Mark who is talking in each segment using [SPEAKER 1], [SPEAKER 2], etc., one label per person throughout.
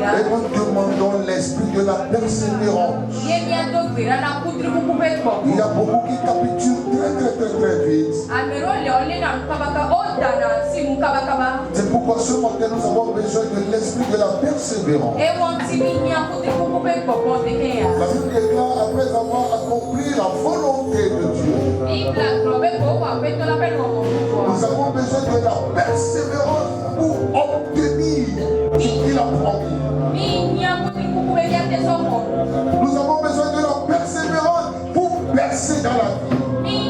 [SPEAKER 1] Et nous demandons l'esprit de la persévérance. Il y a beaucoup qui capitulent très vite. C'est pourquoi ce matin nous avons besoin de l'esprit de la persévérance. La Bible déclare après avoir accompli la volonté de Dieu. Nous avons besoin de la persévérance pour obtenir ce qu'il a promis. Nous avons besoin de la persévérance pour percer dans la vie.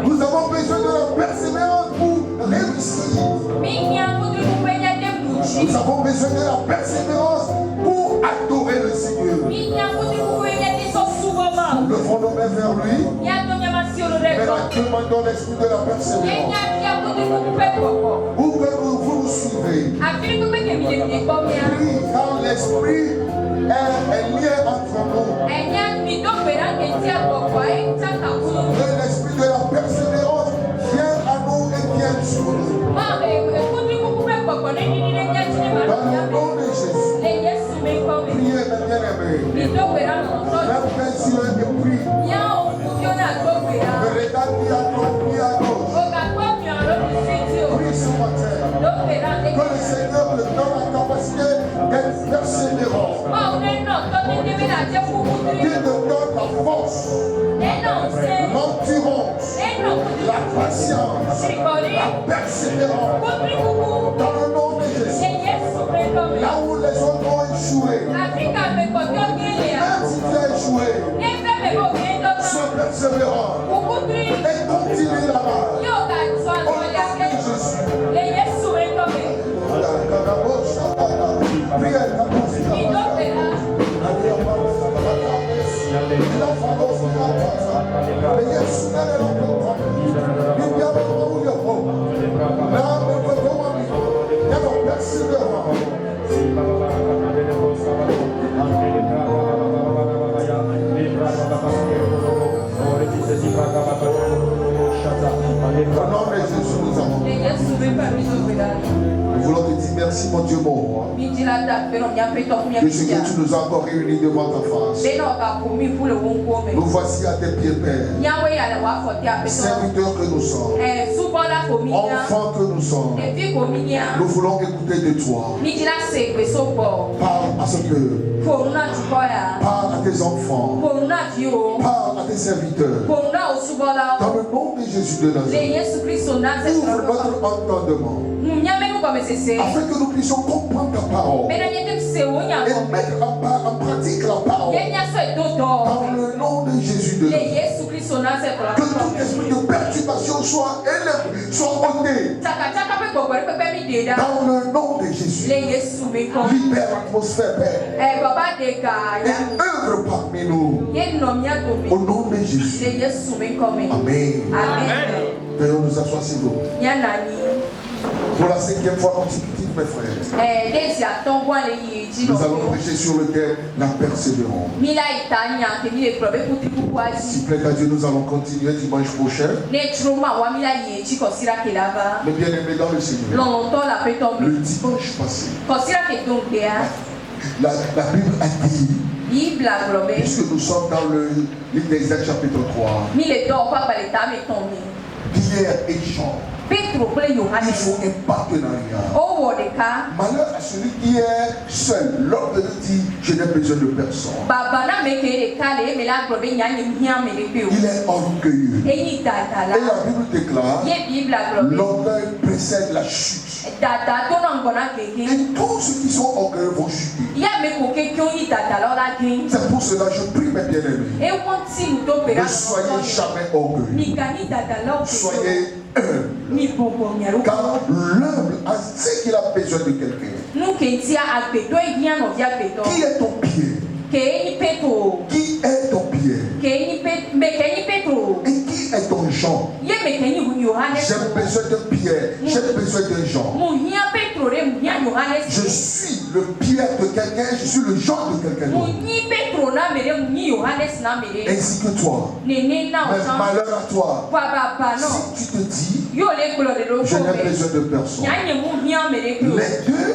[SPEAKER 1] Nous avons besoin de la persévérance pour réussir. Nous avons besoin de la persévérance pour adorer le Seigneur. Nous levons nos mains vers lui. Maintenant, demandons l'esprit de la persévérance. Où vous nous suivez? Oui, car l'esprit est lié entre nous. Et l'esprit de la persévérance vient à nous et vient sur nous. Dans le nom de Jésus. Priez, mes bien-aimés. Même si on est pris. Ne regarde ni à droite ni à gauche. Prie ce matin. Que le Seigneur te donne la capacité d'être persévérant. Qu'il te donne la force, l'endurance, la patience, la persévérance. Dans le nom de Jésus. Là où les autres ont échoué. Même si tu as échoué. Sois persévérant et continue la marche. Au nom de Jésus. Nous voulons te dire merci mon Dieu mon roi. De ce que tu nous as encore réunis devant ta face. Nous voici à tes pieds, Père. Serviteurs que nous sommes. Enfants que nous sommes. Nous voulons écouter de toi. Parle à ce cœur. Parle à tes enfants. Parle à tes serviteurs. Dans le nom de Jésus de Nazareth. Ouvre notre entendement. Afin que nous puissions comprendre ta parole. Et mettre en pratique la parole. Dans le nom de Jésus de Nazareth. Que tout esprit de perturbation soit ôté. Dans le nom de Jésus. Libère l'atmosphère, Père. Et œuvre parmi nous. Au nom de Jésus. Amen. Veuillons nous asseoir s'il vous plaît. Pour la 5e fois consécutive, mes frères. Nous allons prêcher sur le thème la persévérance. S'il plaît à Dieu, nous allons continuer dimanche prochain. Mais bien aimé dans le Seigneur. Le dimanche passé. La Bible a dit. Puisque nous sommes dans le livre d'Exode chapitre 3. Pierre et Jean. Il faut un partenariat. Malheur à celui qui est seul. L'homme de Dieu dit, je n'ai besoin de personne. Il est orgueilleux. Et la Bible déclare, l'orgueil précède la chute. Et tous ceux qui sont orgueilleux vont chuter. C'est pour cela que je prie mes bien-aimés. Ne soyez jamais orgueilleux. Soyez humbles. Car l'humble a ce qu'il a besoin de quelqu'un. Qui est ton pied? Qui est ton pied? Et qui est ton jambe? J'ai besoin de Pierre, j'ai besoin de Jean. Je suis le Pierre de quelqu'un, je suis le Jean de quelqu'un d'autre. Ainsi que toi. Mais malheur à toi. Si tu te dis, je n'ai besoin de personne. Les deux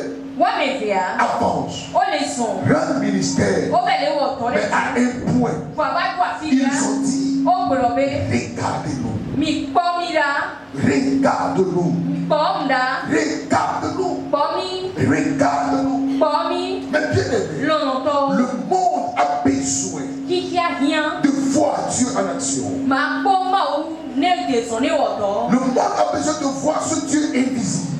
[SPEAKER 1] avance, rend ministère, mais à un point, ils ont dit, regardez-nous, regarde-nous, regarde-nous. Mais bien aimé, le monde a besoin de voir Dieu en action. Le monde a besoin de voir ce Dieu invisible.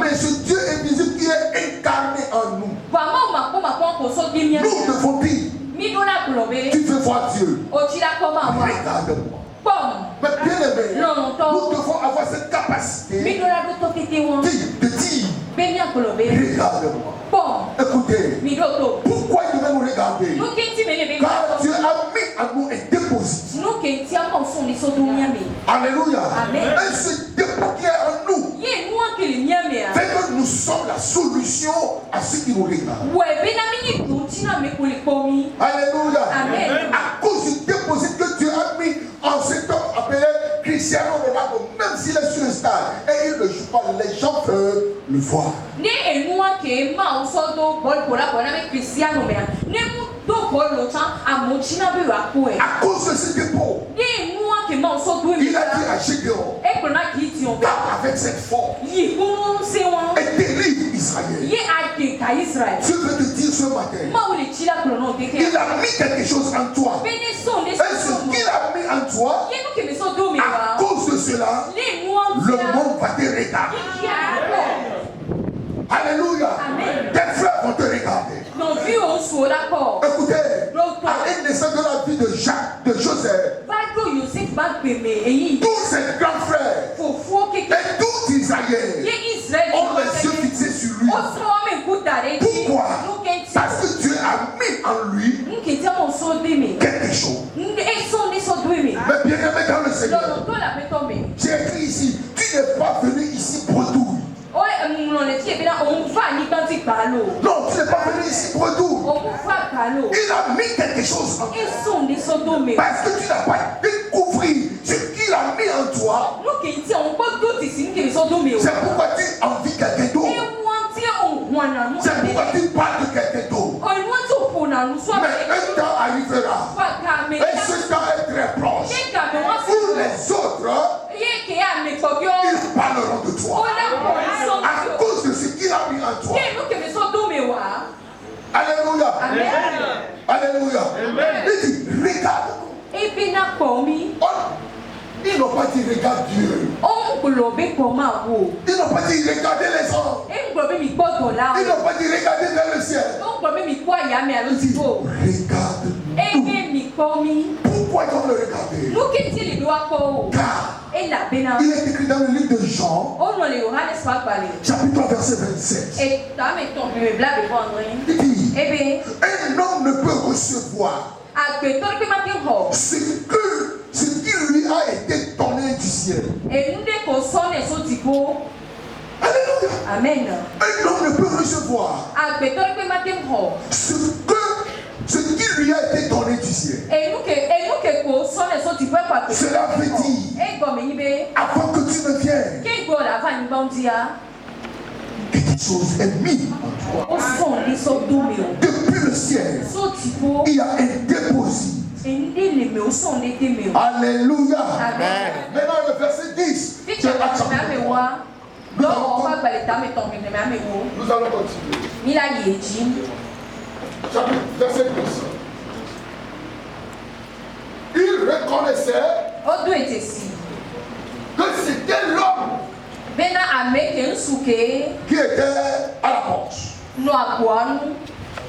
[SPEAKER 1] Mais ce Dieu invisible qui est incarné en nous. Nous devons dire, tu veux voir Dieu. Regarde-moi. Mais bien aimé, nous devons avoir cette capacité de dire, regarde-moi. Écoutez, pourquoi il devait nous regarder? Car Dieu a mis à nous un déposit. Alléluia. Et ce dépôt qui est en nous fait que nous sommes la solution à ce qui nous regarde. Alléluia. À cause du déposit que Dieu a mis en cet homme appelé Cristiano Ronaldo, même s'il est sur le stade et il ne joue pas, les gens peuvent le voir. À cause de ce dépôt, il a dit à Gédéon, tape avec cette force et délivre Israël. Je veux te dire ce matin, il a mis quelque chose en toi. Et ce qu'il a mis en toi, à cause de cela, le monde va te regarder. Alléluia. Tes frères vont te regarder. Écoutez, à une naissance de la vie de Jacques, de Joseph, tous ses grands frères et tout Israël ont les yeux fixés sur lui. Pourquoi? Parce que Dieu a mis en lui quelque chose. Mais bien aimé dans le Seigneur, j'ai écrit ici, tu n'es pas venu ici bredouille. Non, tu n'es pas venu ici bredouille. Il a mis quelque chose en toi. Parce que tu n'as pas découvert ce qu'il a mis en toi. C'est pourquoi tu envies quelqu'un d'autre. C'est pourquoi tu parles de quelqu'un d'autre. Mais un temps arrivera. Et ce temps est très proche. Où les autres, ils parleront de toi. À cause de ce qu'il a mis en toi. Alléluia. Alléluia. Il dit, regarde-nous. Ils n'ont pas dit regarde Dieu. Ils n'ont pas dit regardez les hommes. Ils n'ont pas dit regardez vers le ciel. Ils disent regarde-nous. Pourquoi ils doivent le regarder? Car il est écrit dans le livre de Jean, chapitre 3, verset 27. Il dit, un homme ne peut recevoir ce qui lui a été donné du ciel. Alléluia. Amen. Un homme ne peut recevoir ce qui lui a été donné du ciel. Cela veut dire, avant que tu ne viennes, quelque chose est mis en toi. Depuis le ciel, il y a un déposit. Alléluia. Amen. Maintenant le verset 10. Nous allons continuer. Chapitre verset 10. Il reconnaissait que c'était l'homme qui était à la porte.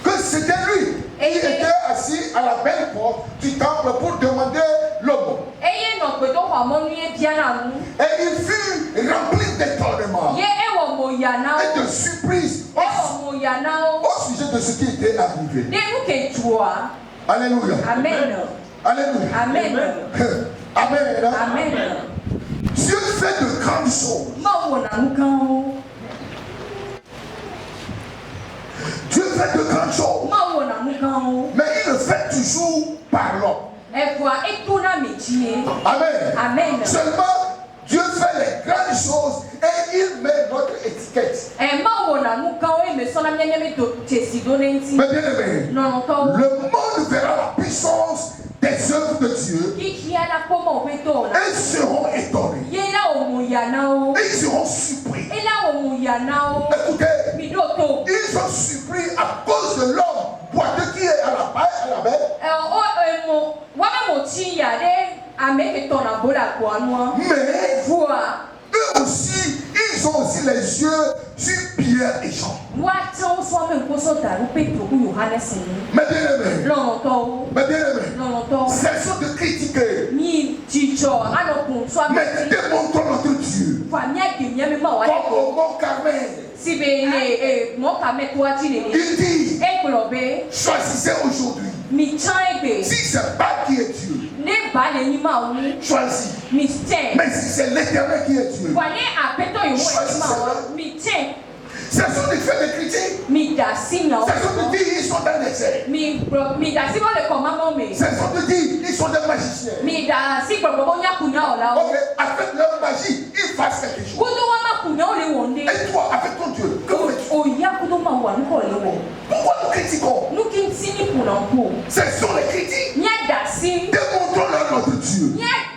[SPEAKER 1] Que c'était lui qui était assis à la belle porte du temple pour demander l'homme. Et il fut rempli d'étonnement et de surprise au sujet de ce qui était arrivé. Alléluia.
[SPEAKER 2] Amen.
[SPEAKER 1] Alléluia.
[SPEAKER 2] Amen.
[SPEAKER 1] Amen.
[SPEAKER 2] Amen.
[SPEAKER 1] Dieu fait de grandes choses. Dieu fait de grandes choses. Mais il le fait toujours par l'homme. Amen.
[SPEAKER 2] Amen.
[SPEAKER 1] Seulement, Dieu fait les grandes choses et il met notre étiquette. Mais bien aimé, le monde verra la puissance des œuvres de Dieu et ils seront étonnés. Et ils seront surpris. Écoutez, ils sont surpris à cause de l'homme boiteux qui est à la baie. Mais eux aussi, ils ont aussi les yeux sur Pierre et Jean. Mais bien aimé, cessons de critiquer. Mais démontrons notre Dieu. Comme au mont Carmel. Il dit, choisissez aujourd'hui. Si c'est pas qui est Dieu, choisis. Mais si c'est l'Éternel qui est Dieu, choisissez. Ce sont des faits de critiques. Ce sont de dire ils sont dans l'excès. Ce sont de dire ils sont des magiciens. Ok, avec leur magie, ils fassent quelque chose. Et toi, avec ton Dieu, que fais-tu? Pourquoi nous critiquons? Ce sont les critiques. Démontrons-leur notre Dieu.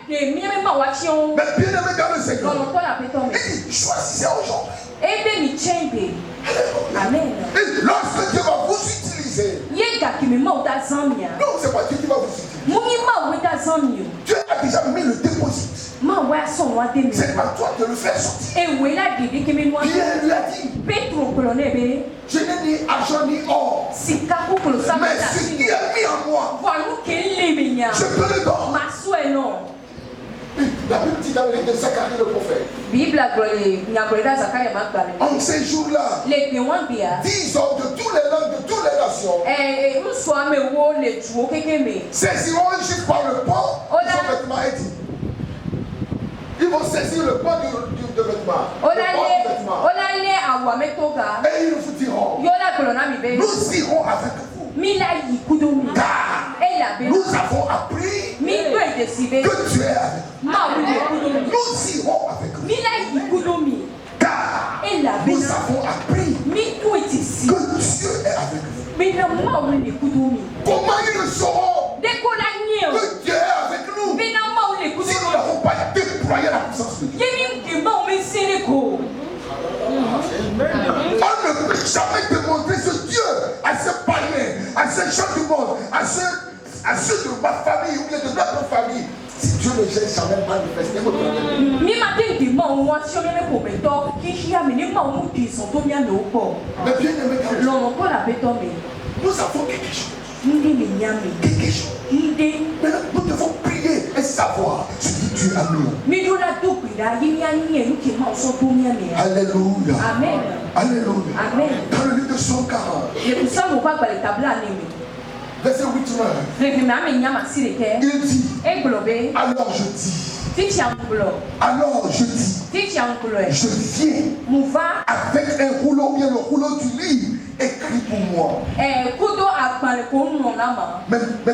[SPEAKER 1] Mais bien aimé dans le Seigneur, il dit choisissez aujourd'hui.
[SPEAKER 2] Amen.
[SPEAKER 1] Et lorsque Dieu va vous utiliser, non, c'est pas Dieu qui va vous utiliser. Dieu a déjà mis le déposit. C'est à toi de le faire sortir. Pierre lui a dit, je n'ai ni argent ni or, mais ce qui est mis en moi, je peux le donner. La Bible dit dans le livre de Zacharie le prophète. En ces jours-là, 10 hommes de toutes les langues, de toutes les nations saisiront un juif par le port de son vêtement et dit. Ils vont saisir le port du vêtement. Et ils vous diront, nous irons avec vous. Car nous avons appris que tu es avec nous. Nous irons avec vous. Car nous avons appris que Dieu est avec vous. Comment ils le sauront que Dieu est avec nous si nous n'avons pas déployé la puissance de Dieu? On ne peut jamais démontrer ce Dieu à ces païens, à ces gens du monde, à ceux de ma famille ou bien de notre famille. Si Dieu ne gère jamais manifesté, mais bien aimé, nous avons quelque chose. Quelque chose. Maintenant, nous devons prier et savoir ce que Dieu a mis. Alléluia.
[SPEAKER 2] Amen.
[SPEAKER 1] Alléluia.
[SPEAKER 2] Amen.
[SPEAKER 1] Dans le livre de Psaume 40, verset 8, il dit, alors je dis, je viens avec un rouleau, bien le rouleau du livre écrit pour moi. Mais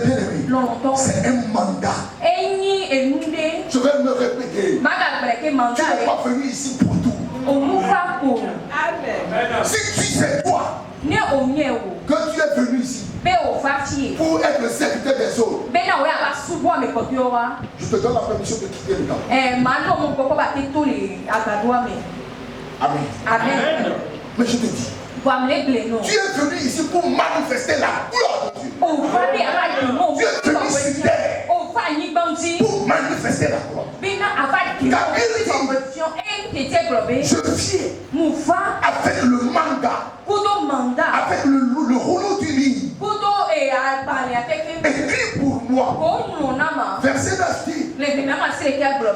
[SPEAKER 1] bien aimé, c'est un mandat. Je vais me répéter. Tu n'es pas venu ici pour tout. Si tu sais toi que tu es venu ici pour être le serviteur des autres, je te donne la permission de quitter le temps. Amen.
[SPEAKER 2] Amen.
[SPEAKER 1] Mais je te dis, tu es venu ici pour manifester la gloire de Dieu. Tu es venu sur terre pour manifester la gloire. Car il dit, je viens avec le mandat, avec le rouleau du livre écrit pour moi. Verset 9.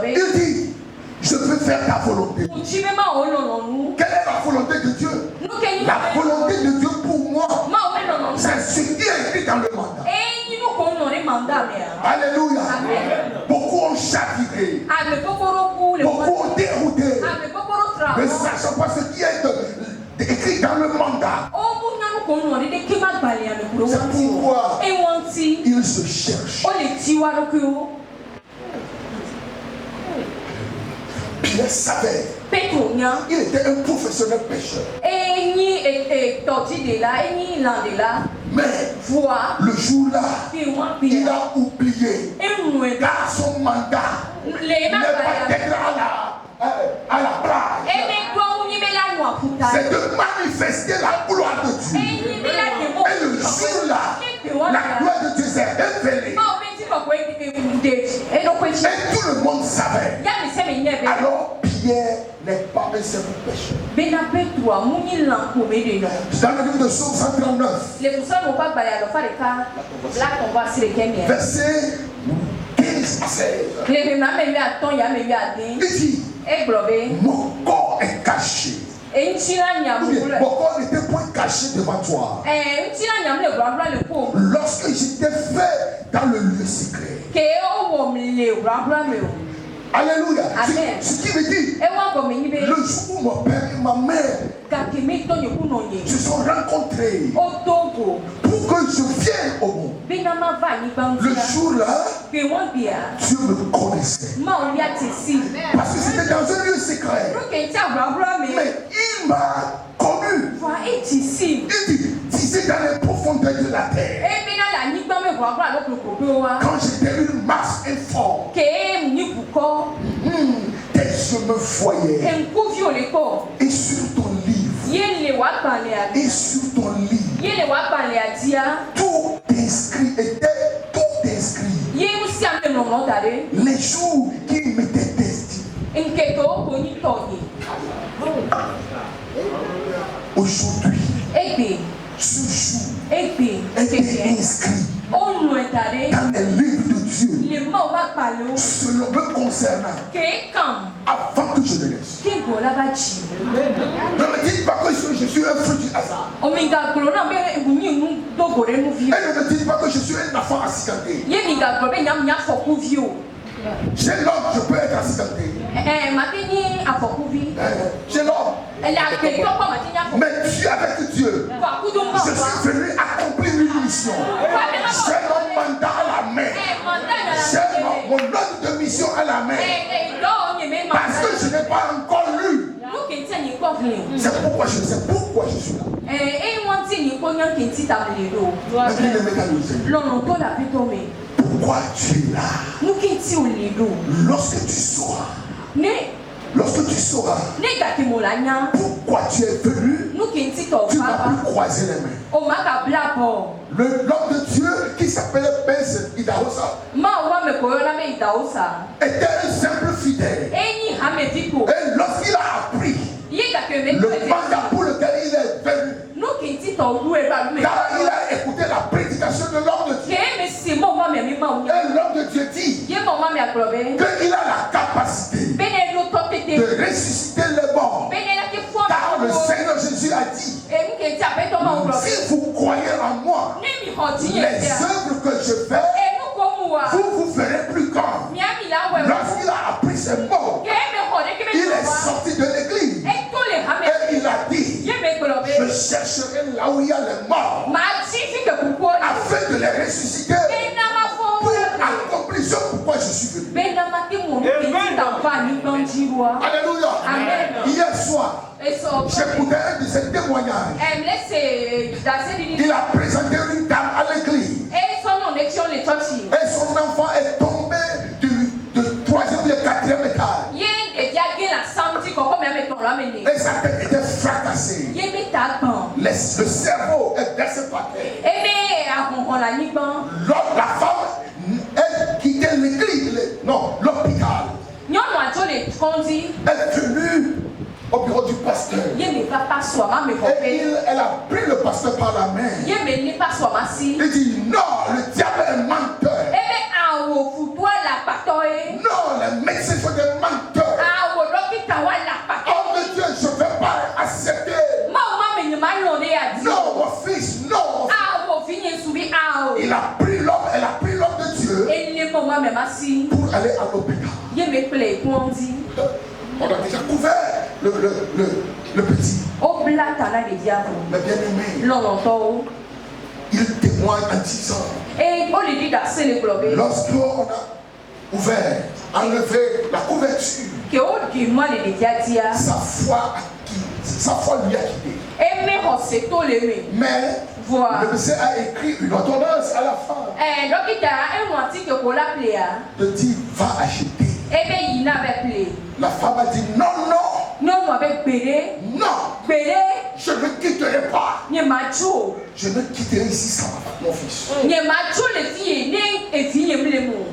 [SPEAKER 1] Il dit, je veux faire ta volonté. Quelle est la volonté de Dieu? La volonté de Dieu pour moi, c'est ce qui est écrit dans le mandat. Alléluia. Beaucoup ont chaviré. Beaucoup ont dérouté. Ne sachant pas ce qui est écrit dans le mandat. C'est pourquoi ils se cherchent. Pierre savait. Il était un professionnel pécheur. Mais le jour-là, il a oublié. Car son mandat n'est pas d'être à la plage. C'est de manifester la gloire de Dieu. Et le jour-là, la gloire de Dieu s'est révélée. Et tout le monde savait. Alors Pierre n'est pas un simple pécheur. Dans le livre de Psaume 139, verset 15 à 16, il dit, mon corps est caché. Mon corps n'était point caché devant toi. Lorsque j'étais fait dans le lieu secret. Alléluia. Ce qui veut dire, le jour où mon père et ma mère se sont rencontrés pour que je vienne au monde, le jour-là, Dieu me connaissait. Parce que c'était dans un lieu secret. Mais il m'a connu. Il dit, c'est dans les profondeurs de la terre. Quand j'étais une masse informe, tes yeux me voyaient. Et sur ton livre, et sur ton livre, tout inscrit. Les jours qui m'étaient destinés. Aujourd'hui, ce jour était inscrit dans les livres de Dieu, selon me concernant, avant que je ne laisse. Ne me dites pas que je suis un fruit du hasard. Et ne me dites pas que je suis un enfant accidenté. Chez l'homme, je peux être accidenté. Chez l'homme. Mais je suis avec Dieu. Je suis venu accomplir une mission. J'ai mon mandat à la main. J'ai mon ordre de mission à la main. Parce que je n'ai pas encore lu. C'est pourquoi je suis là. Pourquoi tu es là? Lorsque tu sauras pourquoi tu es venu, tu vas plus croiser les mains. L'homme de Dieu qui s'appelait Benson Idahosa était un simple fidèle. Et lorsqu'il a appris le mandat pour lequel il est venu, car il a écouté la prédication de l'homme de Dieu, et l'homme de Dieu dit qu'il a la capacité de ressusciter les morts. Car le Seigneur Jésus a dit, si vous croyez en moi, les œuvres que je fais, vous verrez plus grand. Lorsqu'il a appris ces mots, il est sorti de l'église et il a dit, je chercherai là où il y a les morts afin de les ressusciter pour accomplir ce pourquoi je suis venu. Alléluia. Hier soir, j'écoutais un de ses témoignages. Il a présenté une dame à l'église. Et son enfant est tombé du 3e et 4e étage. Et sa tête était fracassée. Le cerveau est versé par terre. La femme, elle quittait l'église, l'hôpital. Elle est venue au bureau du pasteur. Et elle a pris le pasteur par la main. Il dit, non, le diable est menteur. Non, le petit. Mais bien aimé, il témoigne en disant, lorsqu'on a ouvert, enlevé la couverture, sa foi lui a quitté. Mais le médecin a écrit une ordonnance à la fin. De dire, va acheter. La femme a dit non, non. Non. Je ne quitterai pas. Je ne quitterai ici sans mon fils.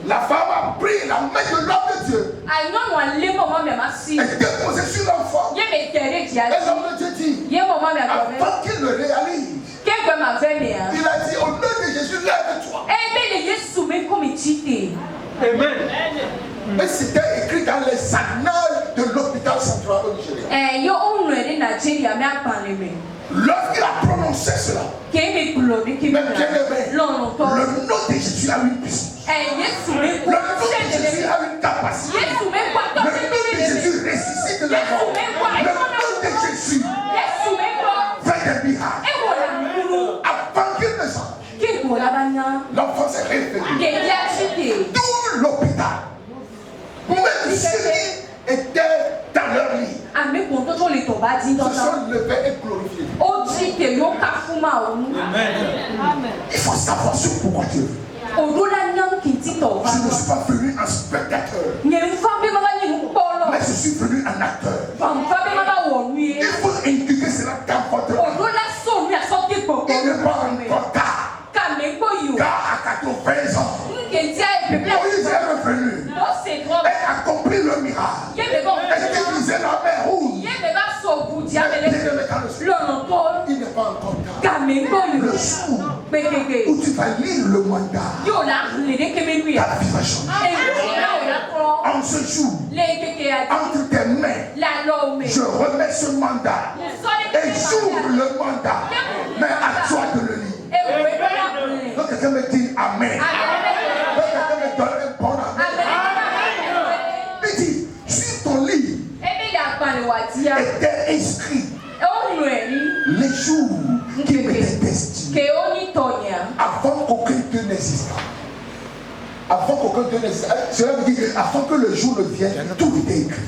[SPEAKER 1] La femme a pris la main de l'homme de Dieu. Elle déposait sur l'enfant. Et l'homme de Dieu dit, avant qu'il le réalise, il a dit au nom de Jésus, lève-toi. Amen. Et c'était écrit dans les annales de l'hôpital central au Nigeria. Lorsqu'il a prononcé cela, mais bien aimé, le nom de Jésus a une puissance. Le nom de Jésus a une capacité. Le nom de Jésus ressuscite la mort. Le nom de Jésus fait des miracles. Avant qu'il ne change, l'enfant s'est réveillé. Tout l'hôpital, même s'ils étaient dans leur lit, se sont levés et glorifiés. Il faut savoir ce pourquoi Dieu veut. Je ne suis pas venu en spectateur, mais je suis venu en acteur. Il faut inculquer cela dans votre vie. Il n'est pas encore tard. Car à 80 ans, Moïse est revenu et accompli le miracle. Et il disait la mer rouge. Il n'est pas encore tard. Le jour où tu vas lire le mandat, ta vie va changer. En ce jour, entre tes mains, je remets ce mandat et j'ouvre le mandat, mais à toi de le lire. Donc quelqu'un me dit Amen. Donc quelqu'un me donne un bon Amen. Il dit, sur ton livre était inscrit les jours qui m'étaient destinés avant qu'aucun d'eux n'existe. Avant qu'aucun d'eux n'existe. Cela veut dire avant que le jour ne vienne, tout était écrit.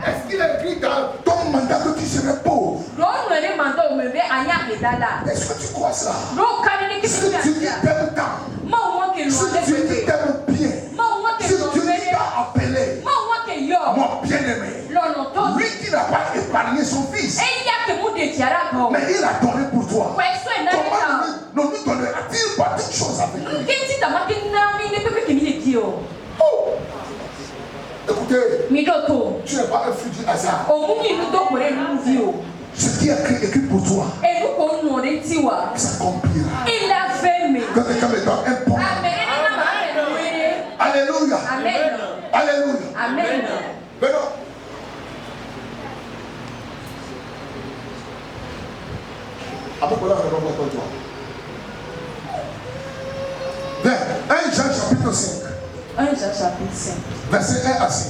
[SPEAKER 1] Est-ce qu'il est écrit dans ton mandat que tu serais pauvre? Est-ce que tu crois cela? Si tu dis t'aimes tant, si tu dis t'aimes bien, si tu dis t'as appelé, mon bien-aimé, lui qui n'a pas épargné son fils, mais il a donné pour toi. Comment ne nous donnera-t-il pas toutes choses avec lui? Oh. Écoutez, tu n'es pas un fruit du hasard. Ce qui est écrit pour toi s'accomplira. Quand quelqu'un me donne un bon. Alléluia. Alléluia. Maintenant, après quoi là, on va voir toi. 1 Jean chapitre 5.
[SPEAKER 2] 1 Jean chapitre 5.
[SPEAKER 1] Verset 1 à 5.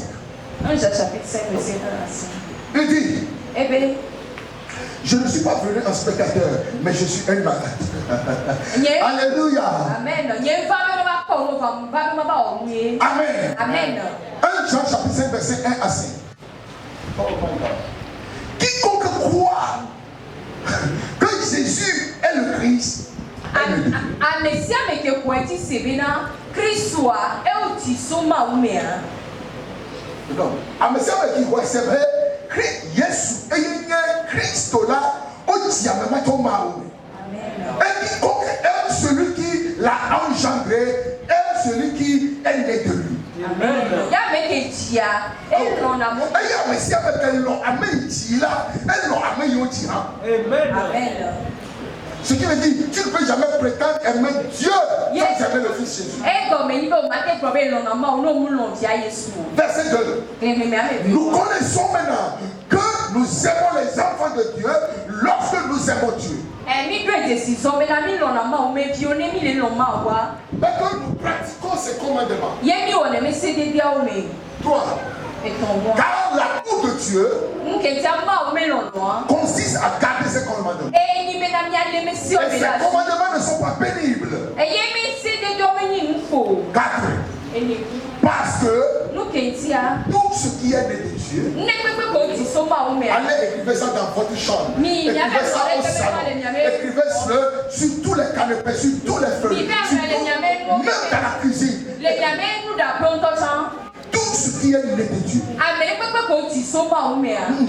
[SPEAKER 2] 1 Jean chapitre 5, verset 1 à 5.
[SPEAKER 1] Il dit,
[SPEAKER 2] eh bien,
[SPEAKER 1] je ne suis pas venu en spectateur, mais je suis un malade. Alléluia.
[SPEAKER 2] Amen.
[SPEAKER 1] Amen.
[SPEAKER 2] Amen.
[SPEAKER 1] 1 Jean chapitre 5, verset 1 à 5. Quiconque croit que Jésus est le Christ, c'est vrai, Jésus est Christ là, et quiconque aime celui qui l'a engendré, aime celui qui est né de lui. Amen. Ce qui veut dire, tu ne peux jamais prétendre aimer Dieu sans aimer le Fils Jésus. Verset 2. Nous connaissons maintenant que nous aimons les enfants de Dieu lorsque nous aimons Dieu. Mais que nous pratiquons ses commandements. 3. Car l'amour de Dieu consiste à garder ses commandements. Et ces commandements ne sont pas pénibles. 4. Parce que tout ce qui est né de Dieu, allez écrivez ça dans votre chambre, écrivez ça au salon, écrivez-le sur tous les canapés, sur tous les feux, même dans la cuisine. Tout ce qui est né de Dieu. Nous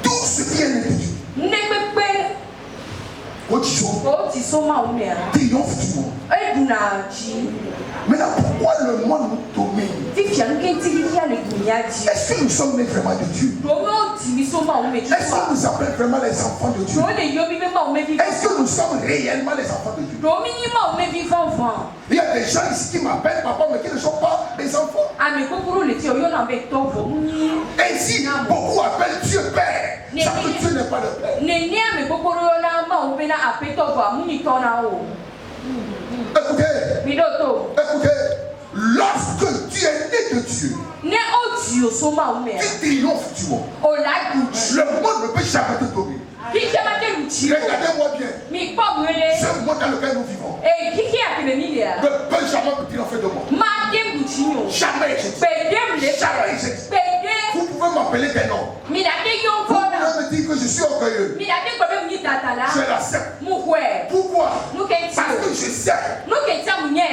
[SPEAKER 1] tout ce qui est né de Dieu. Triomphe du monde. Maintenant, pourquoi le monde nous domine? Est-ce que nous sommes nés vraiment de Dieu? Est-ce que nous appelons vraiment les enfants de Dieu? Est-ce que nous sommes réellement les enfants de Dieu? Il y a des gens ici qui m'appellent papa, mais qui ne sont pas des enfants. Ainsi, beaucoup appellent Dieu Père. Ça que Dieu n'est pas le Père. Écoutez, lorsque tu es né de Dieu, tu triomphes du monde. Le monde ne peut jamais te dominer. Regardez-moi bien. Ce monde dans lequel nous vivons ne peut jamais me triompher de moi. Jamais. Jamais. Vous pouvez m'appeler des noms. Vous pouvez me dire que je suis orgueilleux. Je l'accepte. Pourquoi? Parce que je sais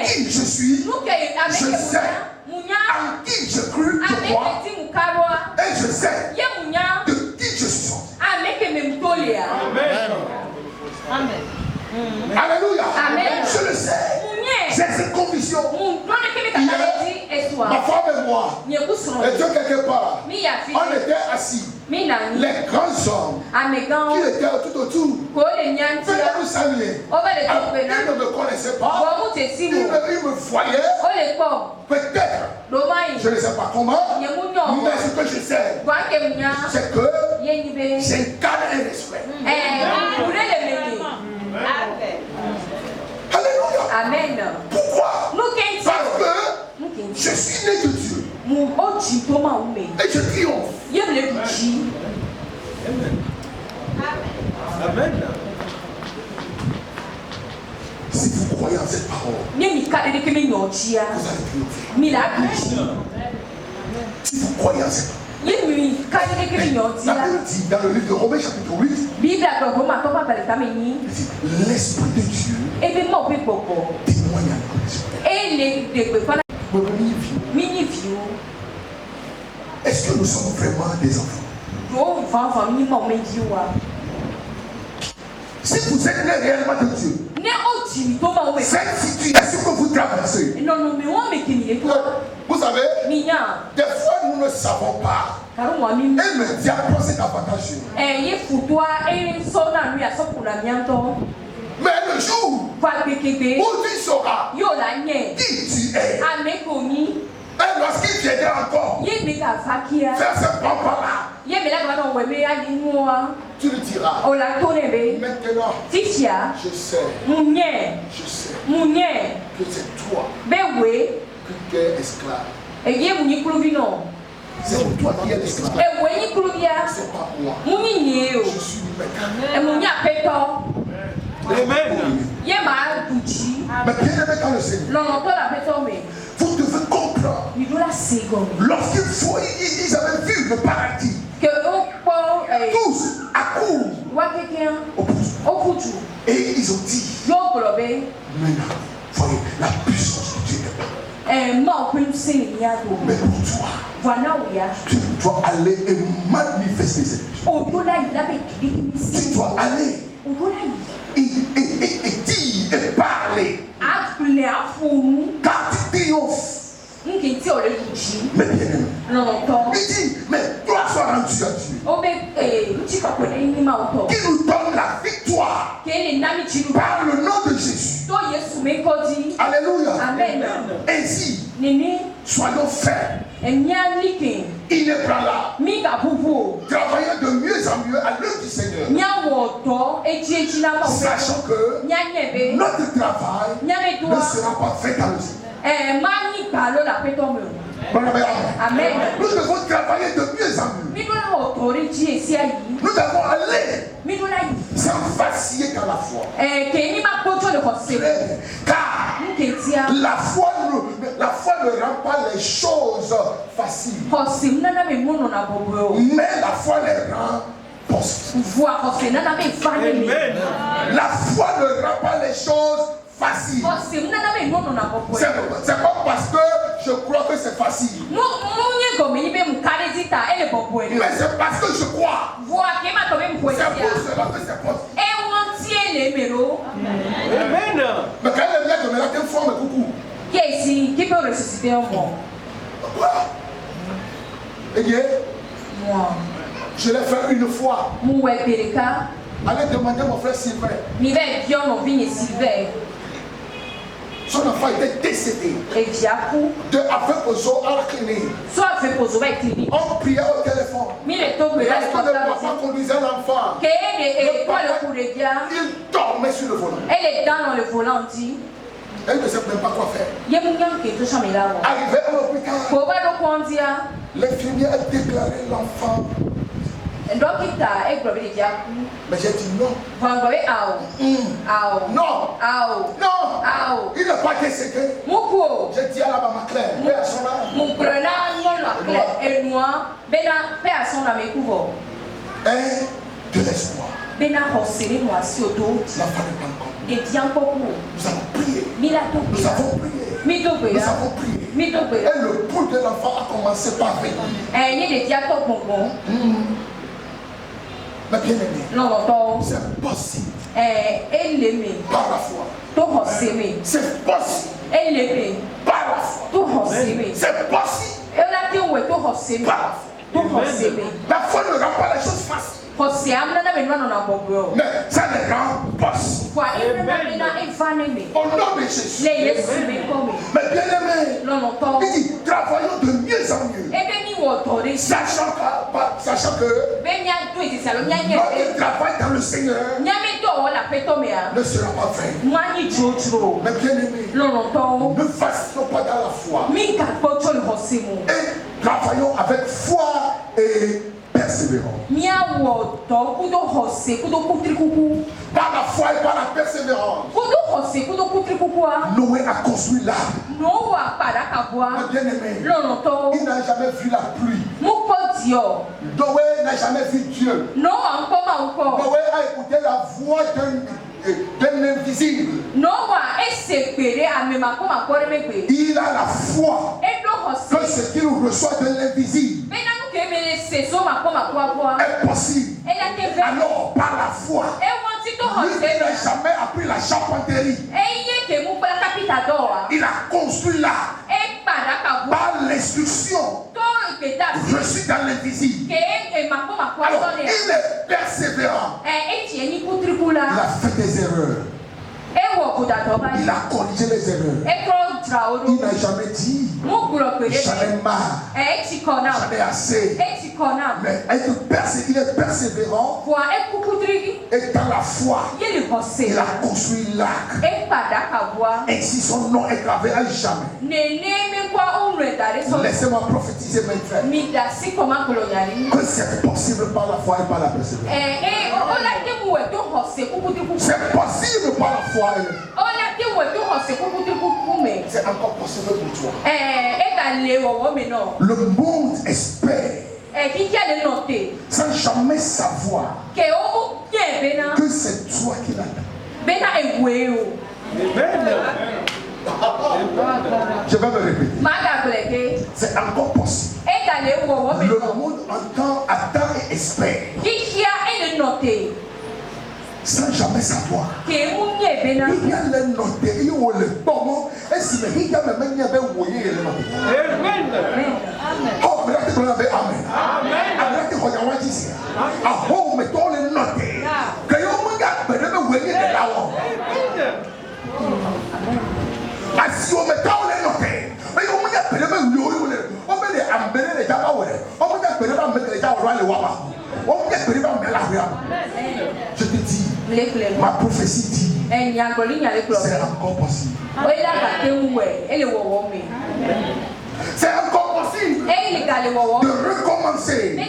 [SPEAKER 1] qui je suis. Je sais en qui je cru de moi. Et je sais de qui je suis sorti.
[SPEAKER 3] Amen.
[SPEAKER 1] Alléluia.
[SPEAKER 2] Amen.
[SPEAKER 1] Je le sais. J'ai cette conviction. Ma femme et moi étions quelque part. On était assis. Les grands hommes qui étaient tout autour venaient nous saluer. Alors, ils ne me connaissaient pas. Ils me voyaient. Peut-être. Je ne sais pas comment. Mais ce que je sais, c'est que j'incarne un respect. Alléluia.
[SPEAKER 2] Amen.
[SPEAKER 1] Pourquoi? Parce que je suis né de Dieu. Et je triomphe.
[SPEAKER 3] Amen.
[SPEAKER 1] Si vous croyez en cette parole, vous allez triompher. Si vous croyez en cette parole. La Bible dit dans le livre de Romains chapitre 8, l'Esprit de Dieu témoigne à notre esprit. Est-ce que nous sommes vraiment des enfants? Si vous êtes né réellement de Dieu, cette situation que vous traversez, vous savez, des fois nous ne savons pas. Et le diable prend cet avantage sur nous. Mais le jour où tu sauras qui tu es, et lorsqu'il viendra encore faire ce papa-là, tu le diras. Maintenant, je sais que c'est toi qui es esclave. C'est toi qui es l'esclave. C'est pas moi. Je suis maître.
[SPEAKER 3] Amen.
[SPEAKER 1] Mais bien aimé dans le Seigneur, vous devez comprendre. Lorsqu'ils avaient vu le paradis, tous accourent au pouce. Et ils ont dit, maintenant, voyez la puissance de Dieu est là. Mais pour toi, tu dois aller et manifester cette puissance. Tu dois aller et dire et parler. Car tu triomphes. Mais bien aimé. Il dit, mais gloire soit rendue à Dieu. Qui nous donne la victoire victoire par le nom de Jésus. Alléluia.
[SPEAKER 2] Amen.
[SPEAKER 1] Ainsi, soyons fermes, inébranlables, travaillant de mieux en mieux à l'œuvre du Seigneur, sachant que notre travail ne sera pas fait dans le Seigneur.
[SPEAKER 2] Amen.
[SPEAKER 1] Nous devons travailler de mieux en mieux. Nous devons aller sans vaciller dans la foi. Car la foi ne rend pas les choses faciles, mais la foi les rend possibles. La foi ne rend pas les choses faciles. C'est pas parce que je crois que c'est facile, mais c'est parce que je crois. C'est pour cela que c'est possible.
[SPEAKER 3] Amen.
[SPEAKER 1] Mais quand elle vient de me la forme coucou.
[SPEAKER 2] Qui est ici? Qui peut ressusciter un mort?
[SPEAKER 1] Eh bien,
[SPEAKER 2] Moi.
[SPEAKER 1] je l'ai fait une fois. Allez demander à mon frère Sylvain. Son enfant était décédé. Avec aux eaux à la clinique. On priait au téléphone. Lorsque le papa conduisait l'enfant, il dormait sur le volant.
[SPEAKER 2] Elle est dans le volant, dit.
[SPEAKER 1] Elle ne sait même pas quoi faire. Arrivé à l'hôpital, l'infirmière a déclaré l'enfant. Mais j'ai dit non. Non. Non. Il n'a pas décédé. J'ai dit à la maman Claire, paix à son âme. De l'espoir. L'enfant n'est pas encore. Nous avons prié. Nous avons prié. Nous avons prié. Et le pouls de l'enfant a commencé par venir. Mais bien aimé, c'est possible. Par la foi. C'est possible. Par la foi. C'est possible. Par la foi. La foi ne rend pas les choses faciles. Mais ça les rend possible. Au nom de Jésus. Mais bien aimé, il dit travaillons de mieux en mieux. Sachant que notre travail dans le Seigneur ne sera pas vain. Mais bien aimé, ne fassions pas dans la foi. Et travaillons avec foi et persévérance. Par la foi et par la persévérance, Noé a construit l'arche. Mais bien aimé, il n'a jamais vu la pluie. Noé n'a jamais vu Dieu. Noé a écouté la voix d'un invisible. Il a la foi que ce qu'il reçoit de l'invisible est possible. Alors, par la foi, lui qui n'a jamais appris la charpenterie, il a construit là par l'instruction reçue dans l'invisible. Alors, il est persévérant. Il a fait des erreurs. Il a corrigé les erreurs. Il n'a jamais dit j'en ai marre, j'en ai assez. Mais il est persévérant. Et dans la foi, il a construit l'arc. Ainsi son nom est gravé à jamais. Laissez-moi prophétiser mes frères que c'est possible par la foi et par la persévérance. C'est possible par la foi. C'est encore possible pour toi. Le monde espère sans jamais savoir que c'est toi qui l'attends. Je vais me répéter. C'est encore possible. Le monde attend et espère sans jamais savoir. Il y a les notés, il y a les pommes, et si il y a même il y a les notés. Oh, mais là tu peux l'avais amen. Amen. Alors tu regardes ici. Ah oh, mais toi les notés. Que yo me garde, mais Je te dis, ma prophétie dit, c'est encore possible. C'est encore possible de recommencer. Bien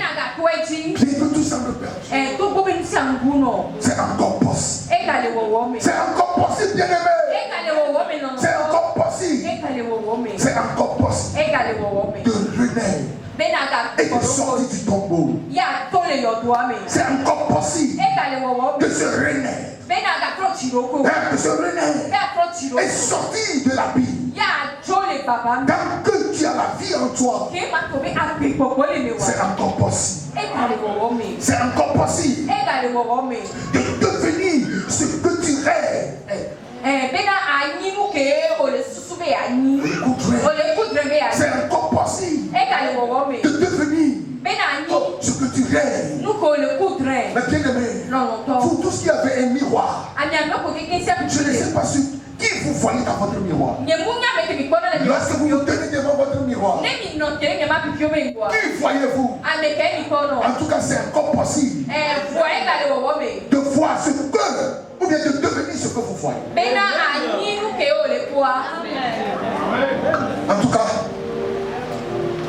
[SPEAKER 1] que tout semble perdu. C'est encore possible. C'est encore possible, bien aimé. C'est encore possible. C'est encore possible de renaître et de sortir du tombeau. C'est encore possible de se renaître. De se renaître et sortir de la vie. Tant que tu as la vie en toi, c'est encore possible. C'est encore possible de devenir ce que tu rêves. C'est encore possible de devenir ce que tu rêves. Mais bien aimé, vous tous qui avez un miroir, je ne sais pas qui vous voyez dans votre miroir. Lorsque vous vous tenez devant votre miroir, qui voyez-vous? En tout cas, c'est encore possible de voir ce que, ou bien de devenir ce que vous voyez. En tout cas,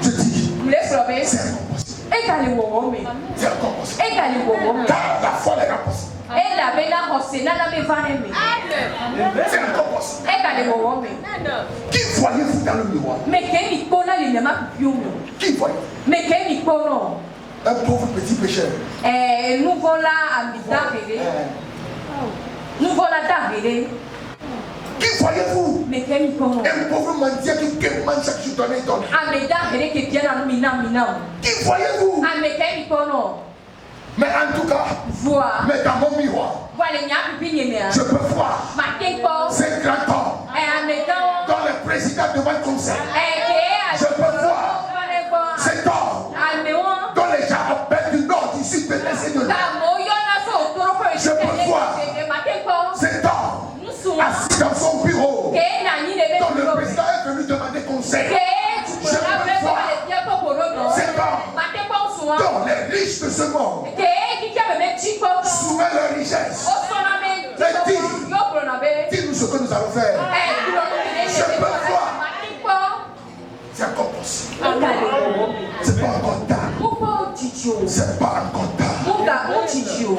[SPEAKER 1] je dis, c'est encore possible. C'est encore possible. Car la foi est impossible. C'est encore possible. Qui voyez-vous dans le miroir? Qui voyez-vous? Un pauvre petit pécheur. Qui voyez-vous? Un pauvre mendiant qui demande chaque jour donner. Qui voyez-vous? Mais en tout cas, mais dans mon miroir, je peux voir ces grands hommes dans le président de mon conseil. Je peux voir cet homme dont les gens appellent du nord, du sud, de l'est et de l'ouest. Je peux voir cet homme assis dans son bureau, dont le président est venu demander conseil. Je peux voir cet homme dont les riches de ce monde soumettent leur richesse. Dis-nous ce que nous allons faire. Je peux voir. C'est encore possible. C'est pas encore tard. C'est pas encore tard.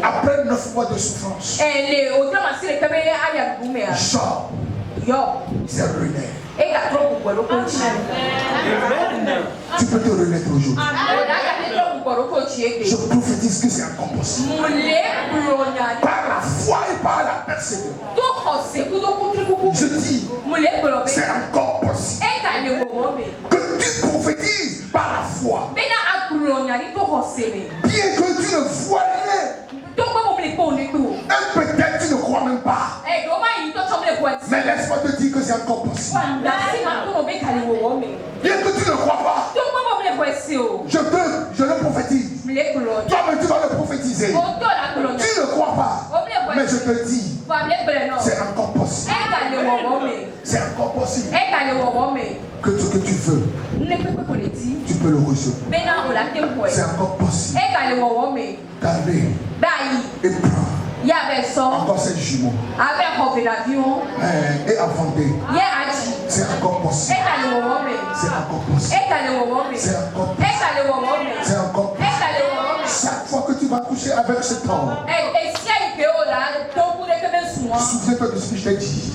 [SPEAKER 1] Après 9 mois de souffrance, Job s'est ruiné. Tu peux te renaître aujourd'hui. Je prophétise que c'est encore possible. Par la foi et par la persévérance. Je dis, c'est encore possible. Que tu prophétises par la foi. Bien que tu ne vois rien. Et peut-être tu ne crois même pas. Mais laisse-moi te dire que c'est encore possible. Bien que tu ne crois pas, je le prophétise. Toi-même tu vas le prophétiser. Tu ne crois pas. Mais je te dis, c'est encore possible. C'est encore possible. Que ce que tu veux, tu peux le recevoir. C'est encore possible. D'aller et prendre encore 7 jumeaux et inventer. C'est encore possible. C'est encore possible. C'est encore possible. C'est encore possible. Chaque fois que tu vas coucher avec cet homme, souviens-toi de ce que je t'ai dit.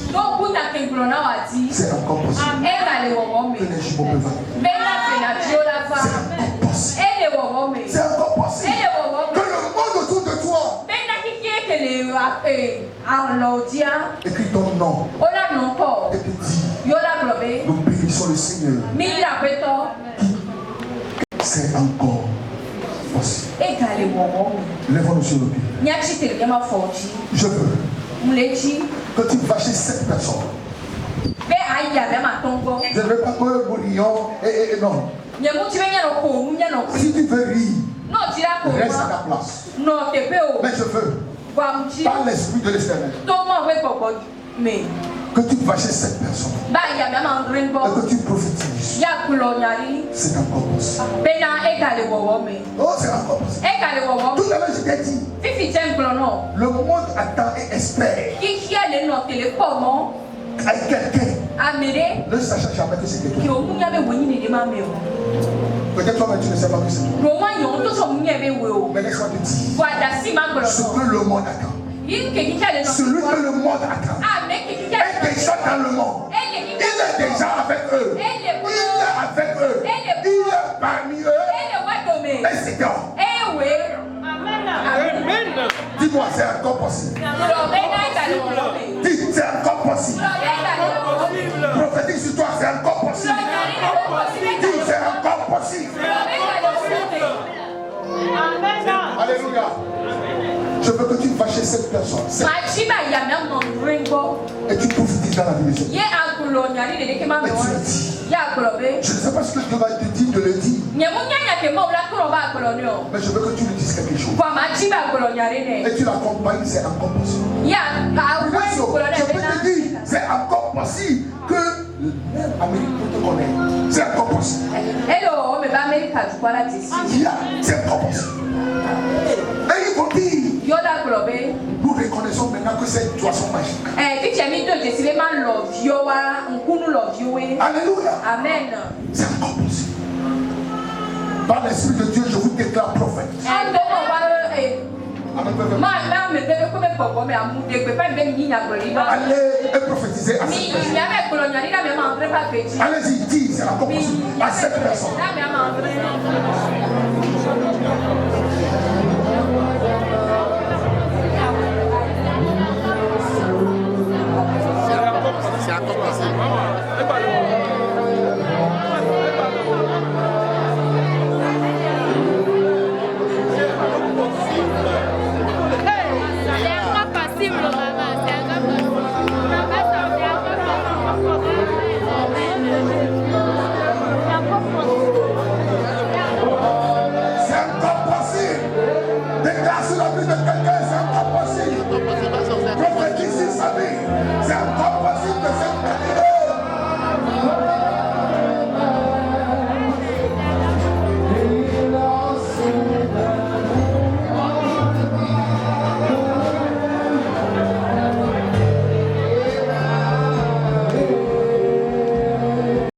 [SPEAKER 1] C'est encore possible. Que les jumeaux peuvent aller. C'est encore possible. C'est encore possible. Que le monde autour de toi écris ton nom et puis dis, nous bénissons le Seigneur. C'est encore possible. Lève-nous sur le pied. Je veux que tu vas chez cette personne. Je ne veux pas que nous rions et non. Si tu veux rire, reste à ta place. Mais je veux, par l'esprit de l'Éternel,
[SPEAKER 2] Mais.
[SPEAKER 1] Que tu fâches cette personne. Et que tu prophétises. C'est encore possible. Oh, c'est encore possible. Tout à l'heure, je t'ai dit. Le monde attend et espère. Avec quelqu'un. Ne sachant jamais que c'était toi. Peut-être toi-même tu ne sais pas que c'est toi. Mais laisse-moi te dire. Ce que le monde attend. Celui que le monde attend est déjà dans le monde. Il est déjà avec eux. Il est avec eux. Il est parmi eux. Et c'est toi.
[SPEAKER 3] Amen.
[SPEAKER 1] Dis-moi, c'est encore possible. Dis, c'est encore possible. Prophétique sur toi, c'est encore possible. Dis, c'est encore possible. Alléluia. Je veux que tu fâches cette personne. Et tu prophétises dans la vie de Jésus. Et tu le dis. Je ne sais pas ce que Dieu va te dire de le dire. Mais je veux que tu lui dises quelque chose. Et tu l'accompagnes, c'est encore possible. Je peux te dire, c'est encore possible que même Amérique te connaît. C'est encore possible. C'est encore possible. Et il faut dire. Nous reconnaissons maintenant que c'est une situation magique. Alléluia.
[SPEAKER 2] Amen.
[SPEAKER 1] C'est encore possible. Par l'Esprit de Dieu, je vous déclare prophète. Allez et prophétiser à cette personne. Allez-y, dis, c'est encore possible à cette personne.